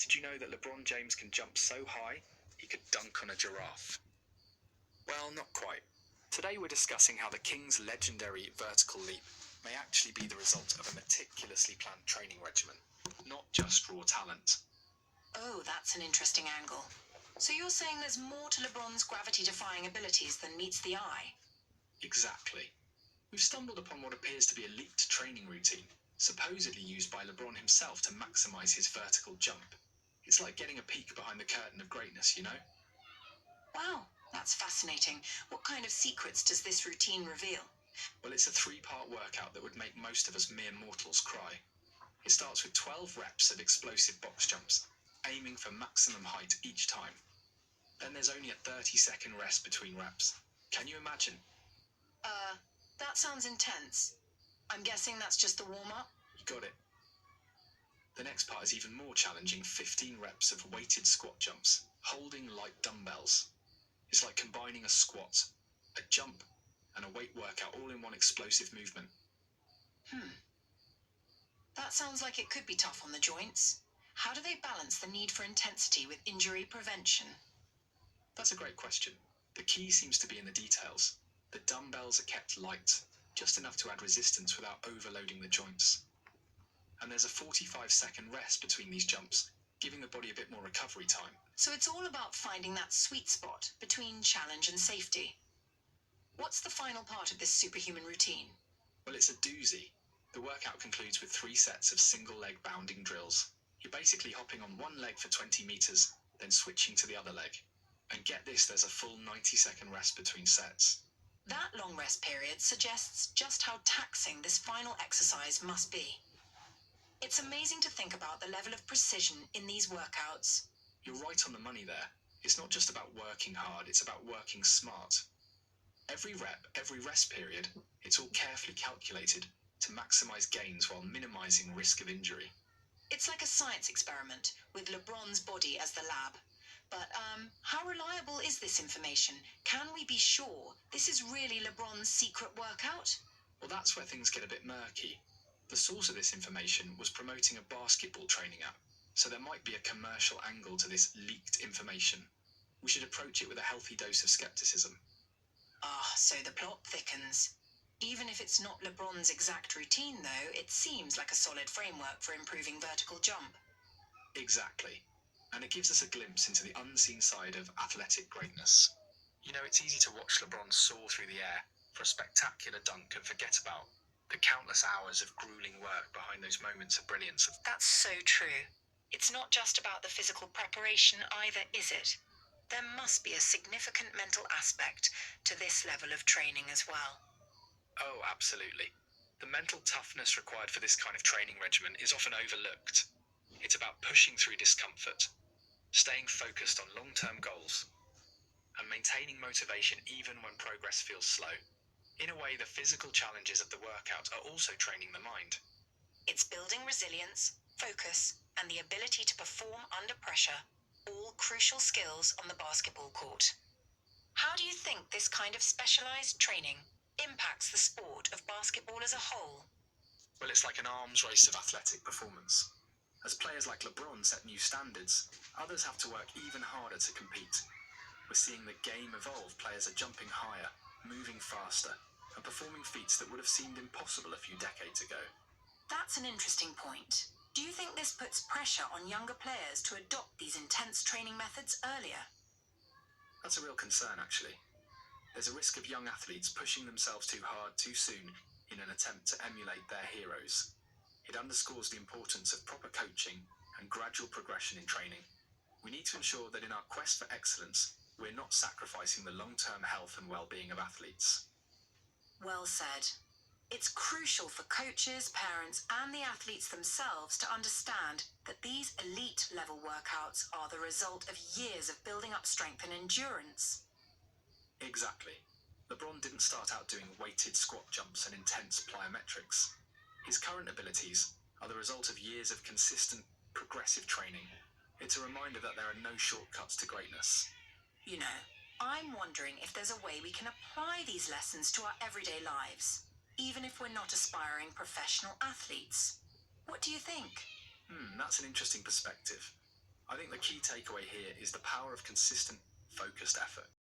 Did you know that Rebron James can jump so high he could dunk on a giraffe? Well, not quite. Today we're discussing how the King's legendary vertical leap may actually be the result of a meticulously planned training regimen, not just raw talent. Oh, that's an interesting angle. So you're saying there's more to LeBron's gravity-defying abilities than meets the eye? Exactly. We've stumbled upon what appears to be a leaked training routine, supposedly used by LeBron himself to maximize his vertical jump. It's like getting a peek behind the curtain of greatness, you know? Wow, that's fascinating. What kind of secrets does this routine reveal? Well, it's a 3-part workout that would make most of us mere mortals cry. It starts with 12 reps of explosive box jumps, aiming for maximum height each time. Then there's only a 30-second rest between reps. Can you imagine? That sounds intense. I'm guessing that's just the warm-up? You got it. The next part is even more challenging, 15 reps of weighted squat jumps, holding light dumbbells. It's like combining a squat, a jump, and a weight workout all in one explosive movement. That sounds like it could be tough on the joints. How do they balance the need for intensity with injury prevention? That's a great question. The key seems to be in the details. The dumbbells are kept light, just enough to add resistance without overloading the joints. And there's a 45-second rest between these jumps, giving the body a bit more recovery time. So it's all about finding that sweet spot between challenge and safety. What's the final part of this superhuman routine? Well, it's a doozy. The workout concludes with 3 sets of single-leg bounding drills. You're basically hopping on one leg for 20 meters, then switching to the other leg. And get this, there's a full 90-second rest between sets. That long rest period suggests just how taxing this final exercise must be. It's amazing to think about the level of precision in these workouts. You're right on the money there. It's not just about working hard, it's about working smart. Every rep, every rest period, it's all carefully calculated to maximize gains while minimizing risk of injury. It's like a science experiment with LeBron's body as the lab. But how reliable is this information? Can we be sure this is really LeBron's secret workout? Well, that's where things get a bit murky. The source of this information was promoting a basketball training app, so there might be a commercial angle to this leaked information. We should approach it with a healthy dose of skepticism. So the plot thickens. Even if it's not LeBron's exact routine, though, it seems like a solid framework for improving vertical jump. Exactly. And it gives us a glimpse into the unseen side of athletic greatness. You know, it's easy to watch LeBron soar through the air for a spectacular dunk and forget about the countless hours of grueling work behind those moments of brilliance. That's so true. It's not just about the physical preparation either, is it? There must be a significant mental aspect to this level of training as well. Oh, absolutely. The mental toughness required for this kind of training regimen is often overlooked. It's about pushing through discomfort, staying focused on long-term goals, and maintaining motivation even when progress feels slow. In a way, the physical challenges of the workout are also training the mind. It's building resilience, focus, and the ability to perform under pressure, all crucial skills on the basketball court. How do you think this kind of specialized training impacts the sport of basketball as a whole? Well, it's like an arms race of athletic performance. As players like LeBron set new standards, others have to work even harder to compete. We're seeing the game evolve. Players are jumping higher, moving faster, and performing feats that would have seemed impossible a few decades ago. That's an interesting point. Do you think this puts pressure on younger players to adopt these intense training methods earlier? That's a real concern, actually. There's a risk of young athletes pushing themselves too hard too soon in an attempt to emulate their heroes. It underscores the importance of proper coaching and gradual progression in training. We need to ensure that in our quest for excellence, we're not sacrificing the long-term health and well-being of athletes. Well said. It's crucial for coaches, parents, and the athletes themselves to understand that these elite-level workouts are the result of years of building up strength and endurance. Exactly. LeBron didn't start out doing weighted squat jumps and intense plyometrics. His current abilities are the result of years of consistent, progressive training. It's a reminder that there are no shortcuts to greatness. You know, I'm wondering if there's a way we can apply these lessons to our everyday lives, even if we're not aspiring professional athletes. What do you think? That's an interesting perspective. key takeaway here is the power of consistent, focused effort.